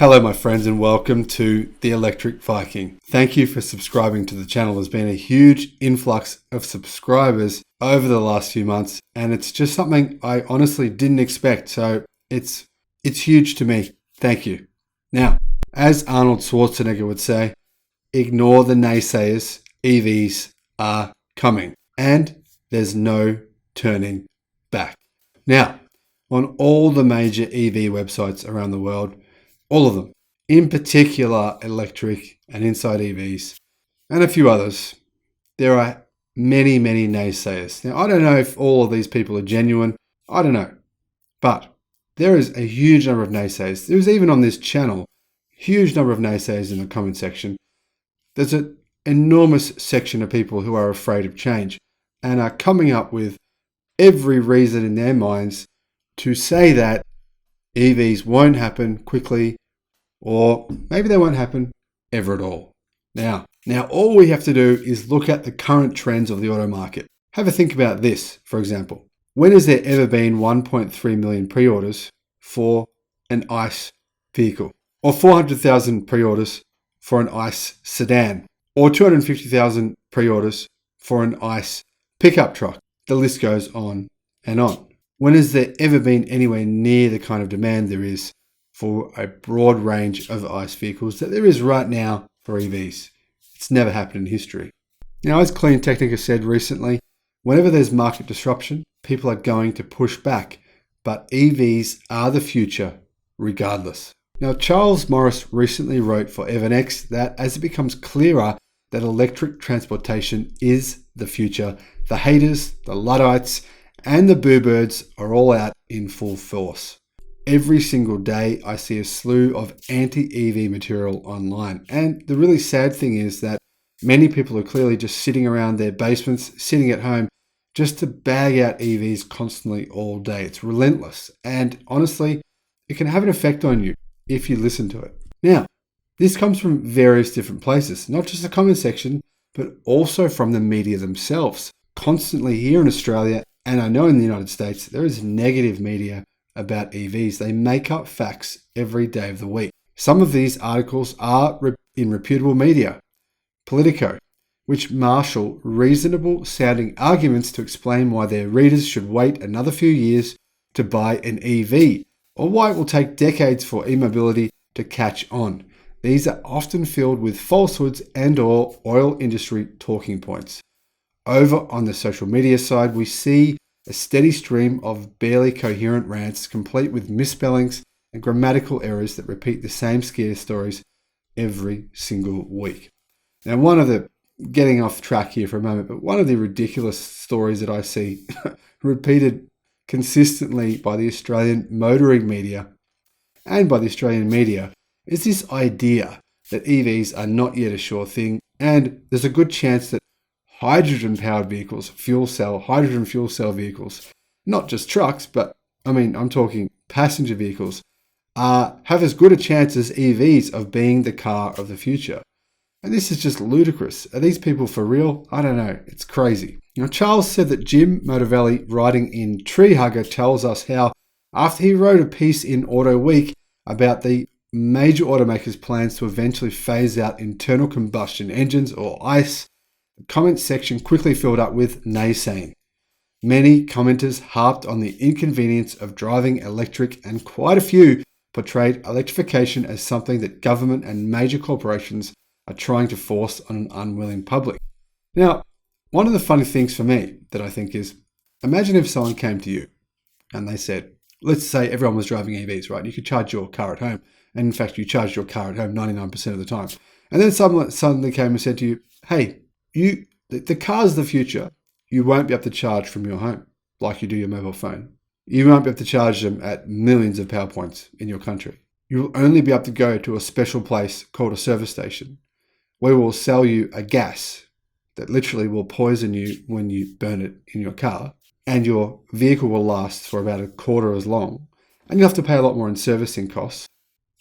Hello my friends and welcome to The Electric Viking. Thank you for subscribing to the channel. There's been a huge influx of subscribers over the last few months and it's just something I honestly didn't expect. So it's huge to me. Thank you. Now, as Arnold Schwarzenegger would say, ignore the naysayers. EVs are coming and there's no turning back. Now, on all the major EV websites around the world, all of them, in particular electric and inside EVs, and a few others, there are many naysayers. Now, I don't know if all of these people are genuine. I don't know. But there is a huge number of naysayers. There's even on this channel, huge number of naysayers in the comment section. There's an enormous section of people who are afraid of change and are coming up with every reason in their minds to say that EVs won't happen quickly, or maybe they won't happen ever at all. Now, all we have to do is look at the current trends of the auto market. Have a think about this, for example. When has there ever been 1.3 million pre-orders for an ICE vehicle? Or 400,000 pre-orders for an ICE sedan? Or 250,000 pre-orders for an ICE pickup truck? The list goes on and on. When has there ever been anywhere near the kind of demand there is for a broad range of ICE vehicles that there is right now for EVs? It's never happened in history. Now, as Clean Technica said recently, whenever there's market disruption, people are going to push back, but EVs are the future regardless. Now, Charles Morris recently wrote for EvanX that as it becomes clearer that electric transportation is the future, the haters, the Luddites, and the boo-birds are all out in full force. Every single day I see a slew of anti-EV material online. And the really sad thing is that many people are clearly just sitting around their basements, sitting at home, just to bag out EVs constantly all day. It's relentless. And honestly, it can have an effect on you if you listen to it. Now, this comes from various different places, not just the comment section, but also from the media themselves. Constantly here in Australia, and I know in the United States, there is negative media about EVs. They make up facts every day of the week. Some of these articles are in reputable media, Politico, which marshal reasonable sounding arguments to explain why their readers should wait another few years to buy an EV, or why it will take decades for e-mobility to catch on. These are often filled with falsehoods and/or oil industry talking points. Over on the social media side, we see a steady stream of barely coherent rants, complete with misspellings and grammatical errors that repeat the same scare stories every single week. Now, getting off track here for a moment, but one of the ridiculous stories that I see repeated consistently by the Australian motoring media and by the Australian media is this idea that EVs are not yet a sure thing, and there's a good chance that hydrogen-powered vehicles, hydrogen fuel cell vehicles, not just trucks, but I'm talking passenger vehicles, have as good a chance as EVs of being the car of the future. And this is just ludicrous. Are these people for real? I don't know. It's crazy. Now, Charles said that Jim Motovelli, writing in Treehugger, tells us how, after he wrote a piece in Auto Week about the major automakers' plans to eventually phase out internal combustion engines, or ICE, the comment section quickly filled up with naysaying. Many commenters harped on the inconvenience of driving electric, and quite a few portrayed electrification as something that government and major corporations are trying to force on an unwilling public. Now, one of the funny things for me that I think is, imagine if someone came to you and they said, let's say everyone was driving EVs, right? You could charge your car at home. And in fact, you charged your car at home 99% of the time. And then someone suddenly came and said to you, hey, the car's the future. You won't be able to charge from your home like you do your mobile phone. You won't be able to charge them at millions of power points in your country. You'll only be able to go to a special place called a service station where we'll sell you a gas that literally will poison you when you burn it in your car, and your vehicle will last for about a quarter as long, and you'll have to pay a lot more in servicing costs,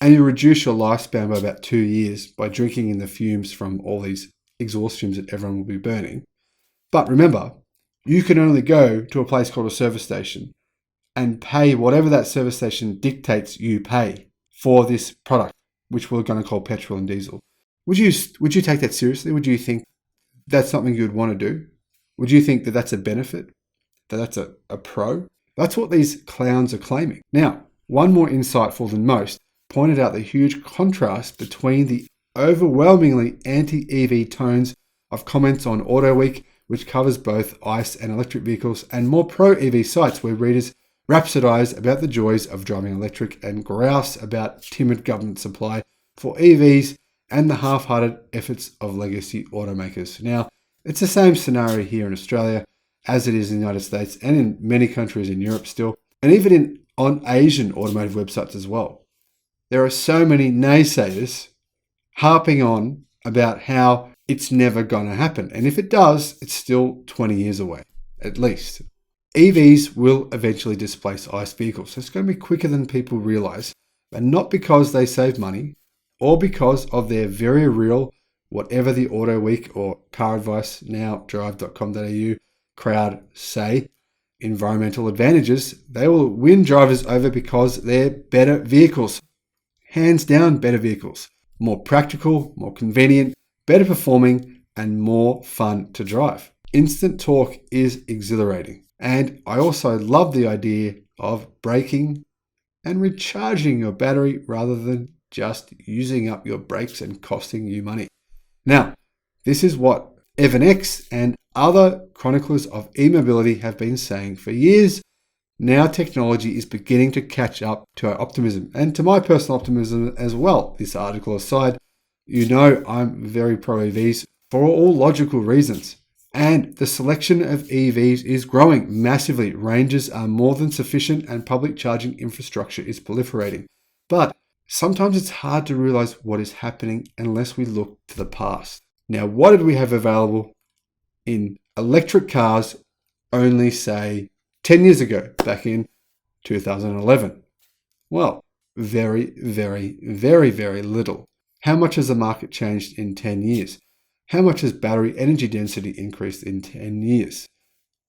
and you reduce your lifespan by about 2 years by drinking in the fumes from all these exhaust fumes that everyone will be burning. But remember, you can only go to a place called a service station and pay whatever that service station dictates you pay for this product. which we're going to call petrol and diesel. Would you take that seriously? Would you think that's something you would want to do? Would you think that that's a benefit? That that's a pro? That's what these clowns are claiming. Now, one more insightful than most pointed out the huge contrast between the overwhelmingly anti-EV tones of comments on AutoWeek, which covers both ICE and electric vehicles, and more pro-EV sites where readers rhapsodize about the joys of driving electric and grouse about timid government supply for EVs and the half-hearted efforts of legacy automakers. Now, it's the same scenario here in Australia as it is in the United States and in many countries in Europe still, and even on Asian automotive websites as well. There are so many naysayers harping on about how it's never going to happen. And if it does, it's still 20 years away, at least. EVs will eventually displace ICE vehicles. So it's going to be quicker than people realize, but not because they save money or because of their very real, whatever the AutoWeek or Car Advice, now drive.com.au crowd say, environmental advantages. They will win drivers over because they're better vehicles. Hands down, better vehicles. More practical, more convenient, better performing, and more fun to drive. Instant torque is exhilarating. And I also love the idea of braking and recharging your battery rather than just using up your brakes and costing you money. Now, this is what Evan X and other chroniclers of e-mobility have been saying for years. Now technology is beginning to catch up to our optimism and to my personal optimism as well. This article aside, you know I'm very pro EVs for all logical reasons. And the selection of EVs is growing massively. Ranges are more than sufficient and public charging infrastructure is proliferating. But sometimes it's hard to realize what is happening unless we look to the past. Now, what did we have available in electric cars only, say, 10 years ago, back in 2011? Well, very, very, very, very little. How much has the market changed in 10 years? How much has battery energy density increased in 10 years?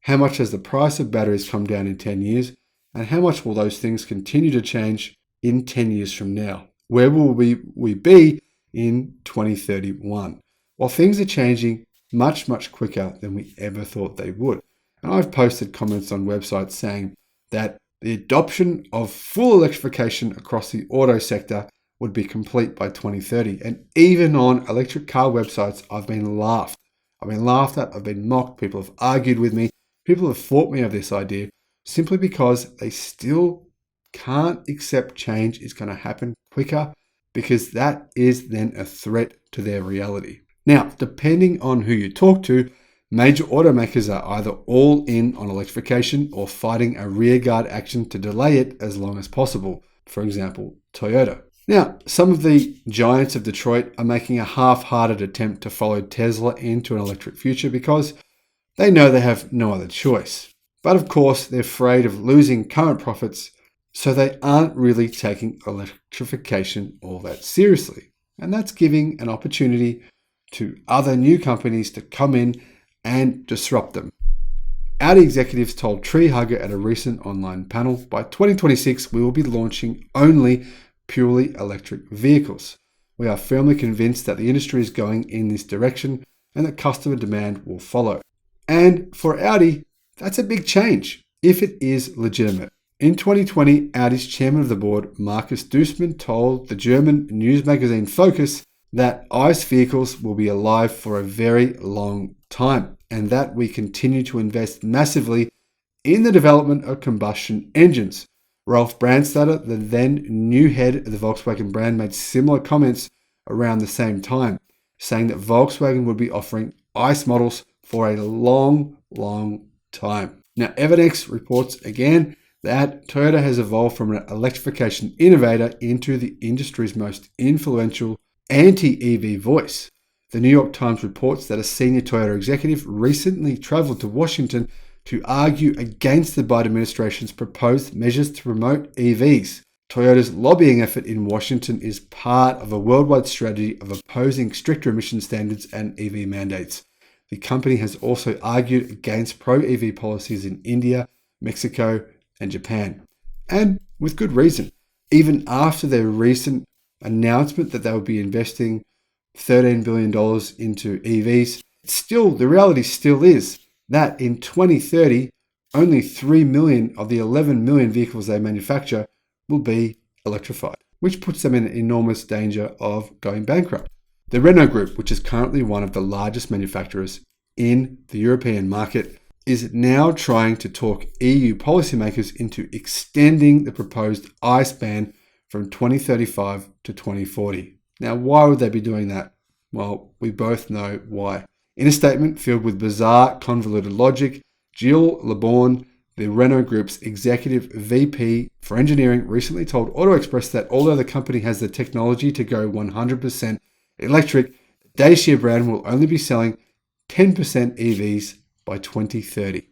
How much has the price of batteries come down in 10 years? And how much will those things continue to change in 10 years from now? Where will we be in 2031? Well, things are changing much, much quicker than we ever thought they would. And I've posted comments on websites saying that the adoption of full electrification across the auto sector would be complete by 2030. And even on electric car websites, I've been laughed. I've been laughed at, I've been mocked, people have argued with me, people have fought me over this idea simply because they still can't accept change is going to happen quicker, because that is then a threat to their reality. Now, depending on who you talk to, major automakers are either all in on electrification or fighting a rearguard action to delay it as long as possible. For example, Toyota. Now, some of the giants of Detroit are making a half-hearted attempt to follow Tesla into an electric future because they know they have no other choice. But of course, they're afraid of losing current profits, so they aren't really taking electrification all that seriously. And that's giving an opportunity to other new companies to come in and disrupt them. Audi executives told Treehugger at a recent online panel, by 2026 we will be launching only purely electric vehicles. We are firmly convinced that the industry is going in this direction and that customer demand will follow. And for Audi, that's a big change if it is legitimate. In 2020, Audi's chairman of the board, Markus Duesmann, told the German news magazine Focus that ICE vehicles will be alive for a very long time and that we continue to invest massively in the development of combustion engines. Ralf Brandstatter, the then new head of the Volkswagen brand, made similar comments around the same time, saying that Volkswagen would be offering ICE models for a long, long time. Now, Evanex reports again that Toyota has evolved from an electrification innovator into the industry's most influential anti-EV voice. The New York Times reports that a senior Toyota executive recently traveled to Washington to argue against the Biden administration's proposed measures to promote EVs. Toyota's lobbying effort in Washington is part of a worldwide strategy of opposing stricter emission standards and EV mandates. The company has also argued against pro-EV policies in India, Mexico, and Japan. And with good reason. Even after their recent announcement that they would be investing $13 billion into EVs, the reality still is that in 2030, only 3 million of the 11 million vehicles they manufacture will be electrified, which puts them in enormous danger of going bankrupt. The Renault Group, which is currently one of the largest manufacturers in the European market, is now trying to talk EU policymakers into extending the proposed ICE ban from 2035 to 2040. Now, why would they be doing that? Well, we both know why. In a statement filled with bizarre, convoluted logic, Gilles Leborgne, the Renault Group's executive VP for engineering, recently told Auto Express that although the company has the technology to go 100% electric, the Dacia brand will only be selling 10% EVs by 2030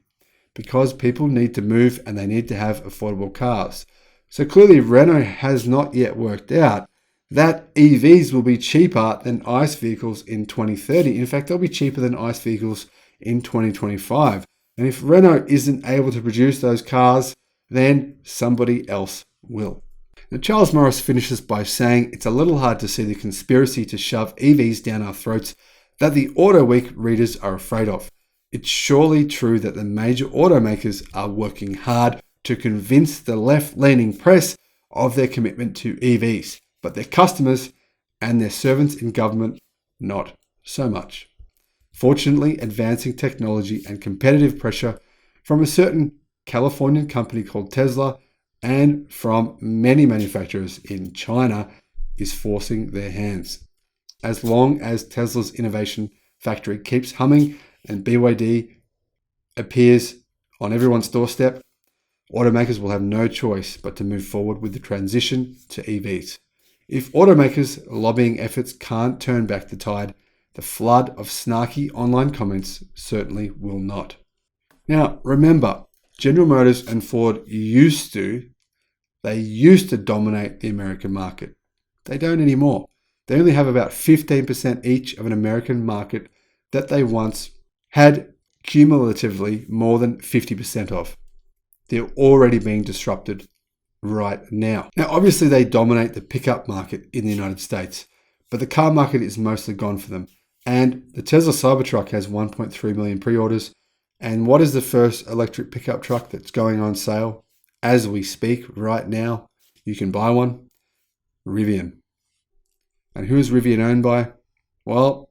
because people need to move and they need to have affordable cars. So clearly Renault has not yet worked out that EVs will be cheaper than ICE vehicles in 2030. In fact, they'll be cheaper than ICE vehicles in 2025. And if Renault isn't able to produce those cars, then somebody else will. Now, Charles Morris finishes by saying it's a little hard to see the conspiracy to shove EVs down our throats that the Auto Week readers are afraid of. It's surely true that the major automakers are working hard to convince the left-leaning press of their commitment to EVs, but their customers and their servants in government, not so much. Fortunately, advancing technology and competitive pressure from a certain Californian company called Tesla and from many manufacturers in China is forcing their hands. As long as Tesla's innovation factory keeps humming and BYD appears on everyone's doorstep, automakers will have no choice but to move forward with the transition to EVs. If automakers' lobbying efforts can't turn back the tide, the flood of snarky online comments certainly will not. Now, remember, General Motors and Ford used to dominate the American market. They don't anymore. They only have about 15% each of an American market that they once had cumulatively more than 50% of. They're already being disrupted right now. Now, obviously, they dominate the pickup market in the United States, but the car market is mostly gone for them. And the Tesla Cybertruck has 1.3 million pre-orders. And what is the first electric pickup truck that's going on sale as we speak right now? You can buy one. Rivian. And who is Rivian owned by? Well,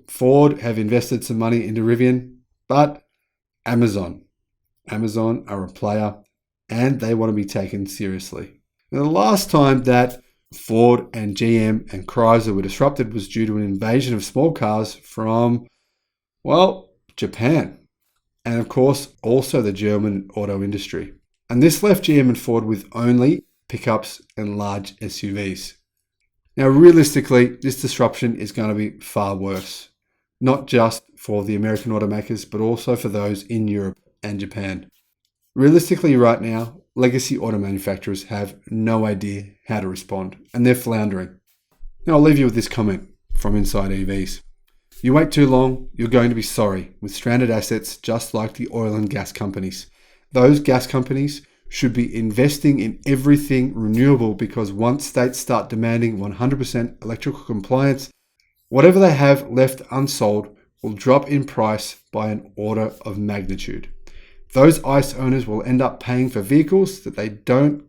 Ford have invested some money into Rivian, but Amazon are a player and they want to be taken seriously. Now, the last time that Ford and GM and Chrysler were disrupted was due to an invasion of small cars from, Japan. And of course, also the German auto industry. And this left GM and Ford with only pickups and large SUVs. Now, realistically, this disruption is going to be far worse, not just for the American automakers, but also for those in Europe and Japan. Realistically, right now, legacy auto manufacturers have no idea how to respond, and they're floundering. Now, I'll leave you with this comment from Inside EVs. You wait too long, you're going to be sorry, with stranded assets just like the oil and gas companies. Those gas companies should be investing in everything renewable because once states start demanding 100% electrical compliance, whatever they have left unsold will drop in price by an order of magnitude. Those ICE owners will end up paying for vehicles that they don't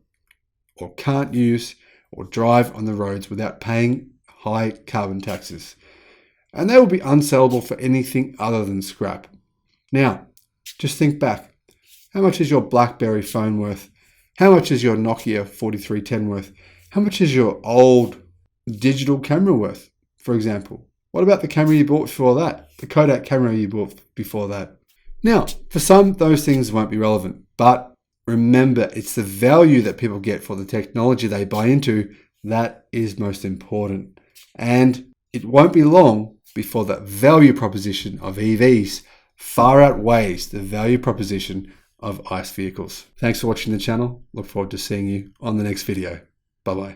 or can't use or drive on the roads without paying high carbon taxes. And they will be unsellable for anything other than scrap. Now, just think back. How much is your BlackBerry phone worth? How much is your Nokia 4310 worth? How much is your old digital camera worth, for example? What about the camera you bought before that? The Kodak camera you bought before that? Now, for some, those things won't be relevant. But remember, it's the value that people get for the technology they buy into that is most important. And it won't be long before the value proposition of EVs far outweighs the value proposition of ICE vehicles. Thanks for watching the channel. Look forward to seeing you on the next video. Bye-bye.